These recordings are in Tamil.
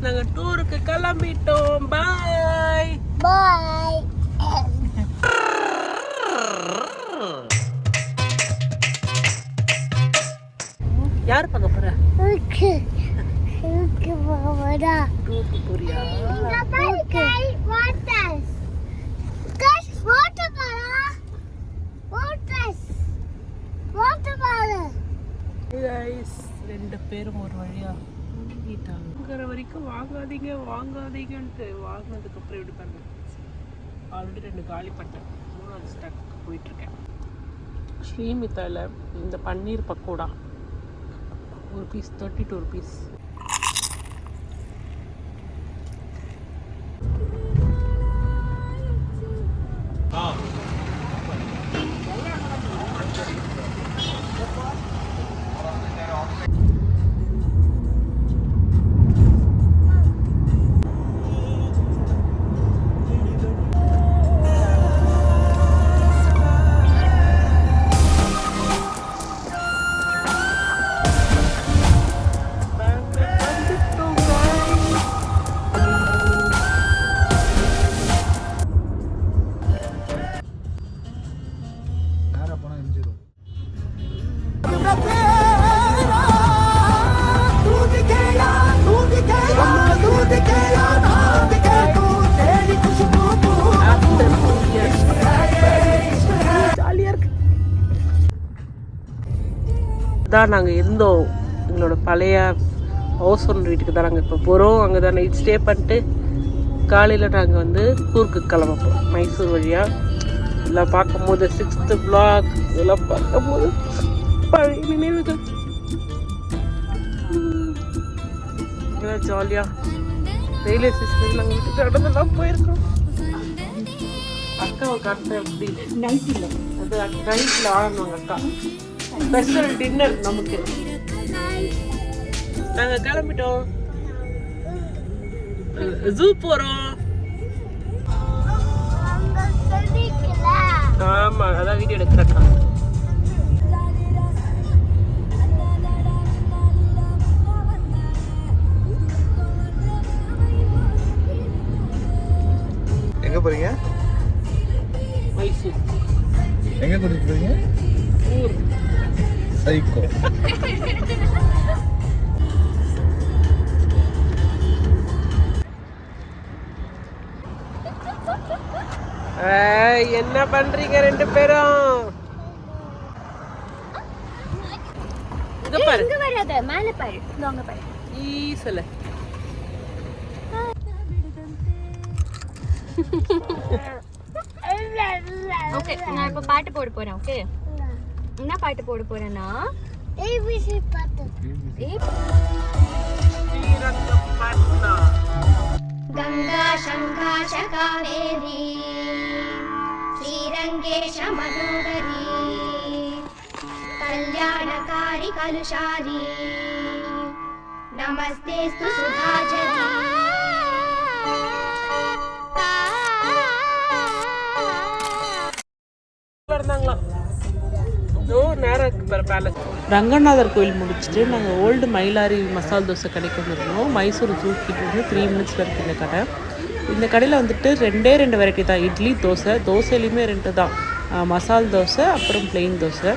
நாங்க டூருக்கு கிளம்பிட்டோம். பாய் பாய். யார் பார்க்க போற? Okay okay Baba. டூருக்கு போறியா? Okay water guys water Bala water guys ரெண்டு பேரும் ஒரு வழியா வாங்குற வரைக்கும் வாங்காதீங்கன்ட்டு வாங்கினதுக்கு அப்புறம் எப்படி பண்ண ஆல்ரெடி 2 காலி பண்ணிட்டேன். 3வது ஸ்டாக்கு போயிட்டு இருக்கேன். ஸ்ரீமிதால இந்த பன்னீர் பக்கோடா ஒரு பீஸ் 32 rupees. தான் நாங்கள் இருந்தோம். எங்களோட பழைய ஹவுஸ் ஓனர் வீட்டுக்கு தான் நாங்கள் இப்போ போகிறோம். அங்கே தான் நைட் ஸ்டே பண்ணிட்டு காலையில் நாங்கள் வந்து ஊருக்கு கிளம்பப்போம். மைசூர் வழியாக இதெல்லாம் பார்க்கும்போது 6th block இதெல்லாம் பார்க்கும்போது பழைய நினைவுகள். இதெல்லாம் ஜாலியாக ரயில்வே ஸ்டேஷனில் நாங்கள் வீட்டுக்கு நடந்தெல்லாம் போயிருக்கோம். அக்காவை காட்டுறேன் அப்படி நைட்டில் அது நைட்டில் ஆடணும். அக்கா ஸ்பெஷல் டின்னர் நமக்கு. நாங்க கிளம்பிட்டோம். ஜூ போறோம். ஆமா அதான் வீடியோ எடுக்கிறேன். எங்க போறீங்க? மைசூர். எங்க கூட்டிட்டு போறீங்க? ஊர். சைக்கோ. என்ன பண்றீங்க 2 பேரும்? இங்க பாரு. இங்க வராத மேலே பாரு. அங்க பாரு. ஈசல. ஓகே நான் இப்ப பாட்டு போட போறேன். ஓகே என்ன பாட்டு போட போறேன்னா ஏபிசி பாட்டு. गंगा शंकाश कावेरी श्रीरंगेश मनोहरी कल्याणकारी कलुषारी नमस्तेस्तु सुधाचरी. ரங்கநாதர் கோயில் முடிச்சுட்டு நாங்கள் ஓல்டு மயிலாரி மசால் தோசை கடைக்கு வந்துருந்தோம். மைசூர் ஜூ கிட்ட வந்து 3 minutes இருக்குது இந்த கடை. இந்த கடையில் வந்துட்டு 2 வெரைட்டி தான், இட்லி தோசை. தோசையிலையுமே 2 தான், மசால் தோசை அப்புறம் பிளெயின் தோசை.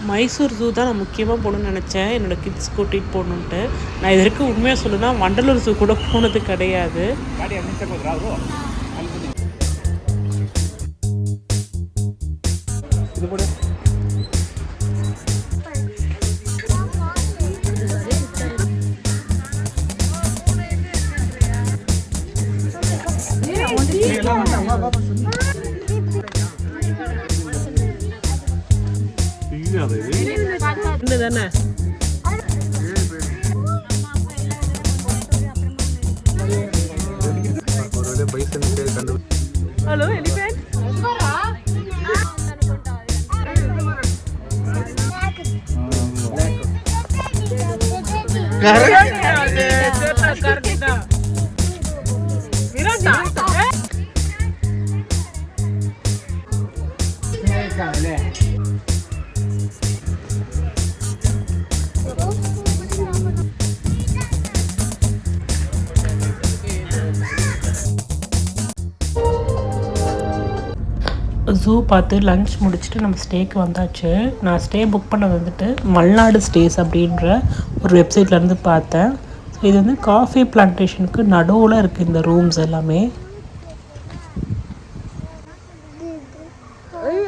மைசூர் ஜூ தான் நான் முக்கியமாக போகணுன்னு நினச்சேன், என்னோடய கிட்ஸ் கூட்டிகிட்டு போகணுன்ட்டு. நான் இது வரைக்கும் உண்மையாக சொல்லணும்னா வண்டலூர் ஜூ கூட போனது கிடையாது. தானே ஹலோ எலிஃபென்ட். ஸூ பார்த்து லன்ச் முடிச்சுட்டு நம்ம ஸ்டேக்கு வந்தாச்சு. நான் ஸ்டே புக் பண்ணது வந்துட்டு மல்நாடு ஸ்டேஸ் அப்படின்ற ஒரு வெப்சைட்லேருந்து பார்த்தேன். ஸோ இது வந்து காஃபி பிளான்டேஷனுக்கு நடுவில் இருக்குது இந்த ரூம்ஸ் எல்லாமே.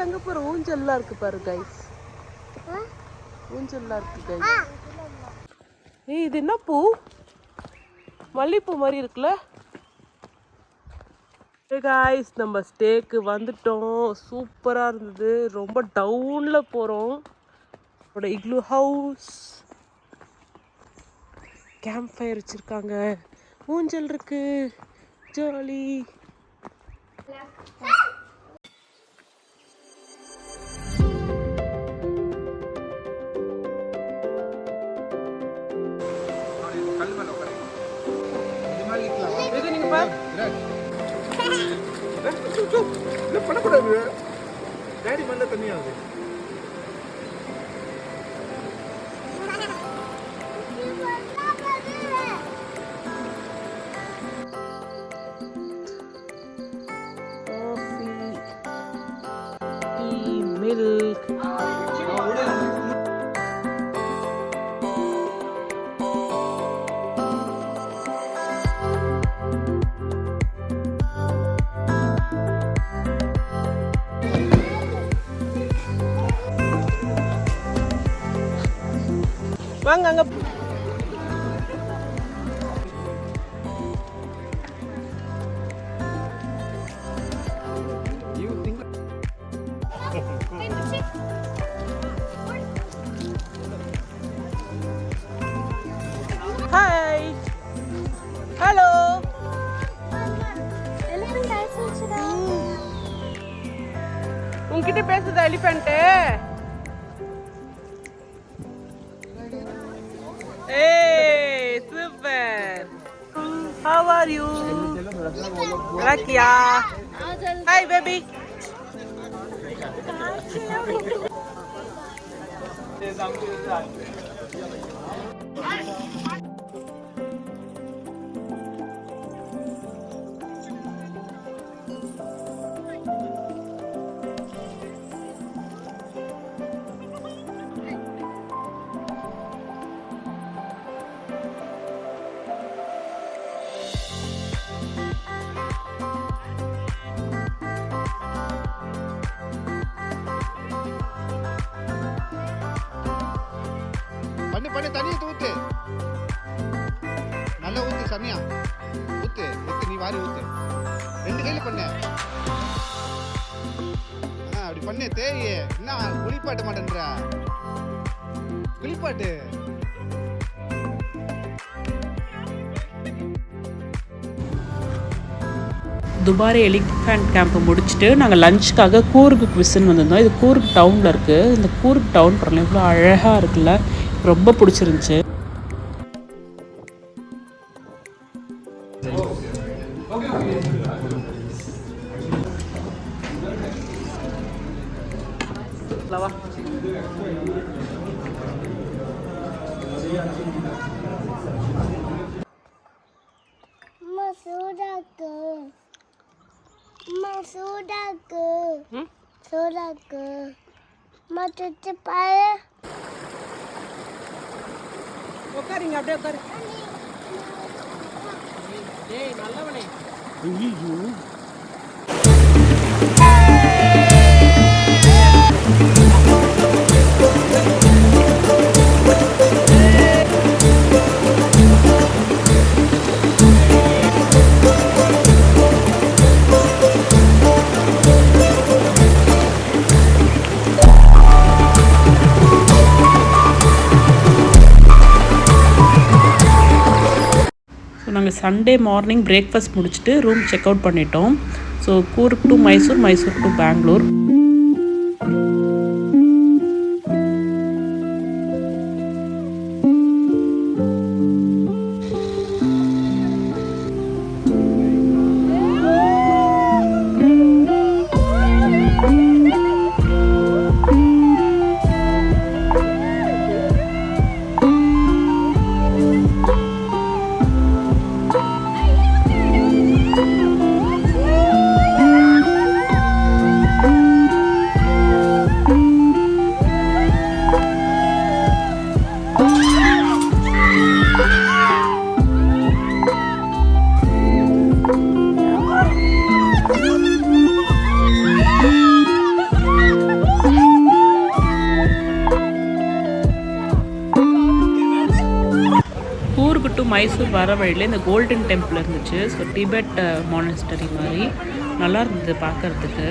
அங்கே பாரு ஊஞ்சல்லாம் இருக்குது பாரு கைஸ், ஊஞ்சல்லாம் இருக்குது கைஸ். இது என்ன பூ? மல்லிகைப்பூ மாதிரி இருக்குல்ல. காய்ஸ் நம்ம ஸ்டேக்கு வந்துட்டோம். சூப்பராக இருந்தது. ரொம்ப டவுனில் போகிறோம். என்னோட இக்லூ ஹவுஸ், கேம்ப் ஃபயர் வச்சுருக்காங்க, ஊஞ்சல் இருக்கு, ஜாலி. பண்ணக்கூடாது, டேடி மேல தண்ணி ஆகுது. மில்க் வாங்க அங்க. Hi, hello. உங்ககிட்ட பேசுதா elephant? Hey, super. How are you? Rakia. Hi, baby. பண்ணு தண்ணியை ஊத்து, நல்லா ஊத்து சனியா, ஊத்து ஊத்து, நீ வாரி ஊத்து, 2 கையில பண்ணு. அப்படி பண்ணு. தேய் என்ன குளிப்பாட்ட மாட்டேன்ற, குளிப்பாட்டு. துபாரே எலிஃபண்ட் கேம்ப் முடிச்சுட்டு நாங்கள் லஞ்சுக்காக கூர்க் குவிஸ்ன்னு வந்திருந்தோம். இது கூர்க் டவுனில் இருக்குது. இந்த கூர்க் டவுன் பாருங்கள் இவ்வளோ அழகாக இருக்குல்ல, ரொம்ப பிடிச்சிருந்துச்சு. உட்காருங்க, அப்படியே உட்காரு. ஏய் நல்லவனே. நாங்கள் சண்டே மார்னிங் பிரேக்ஃபாஸ்ட் முடிச்சுட்டு ரூம் செக் அவுட் பண்ணிட்டோம். So Coorg to Mysore, Mysore to Bangalore. Mysore வர வழியில் இந்த கோல்டன் டெம்பிள் இருந்துச்சு. ஸோ டிபெட் மானஸ்டரி மாதிரி நல்லா இருந்தது பார்க்குறதுக்கு.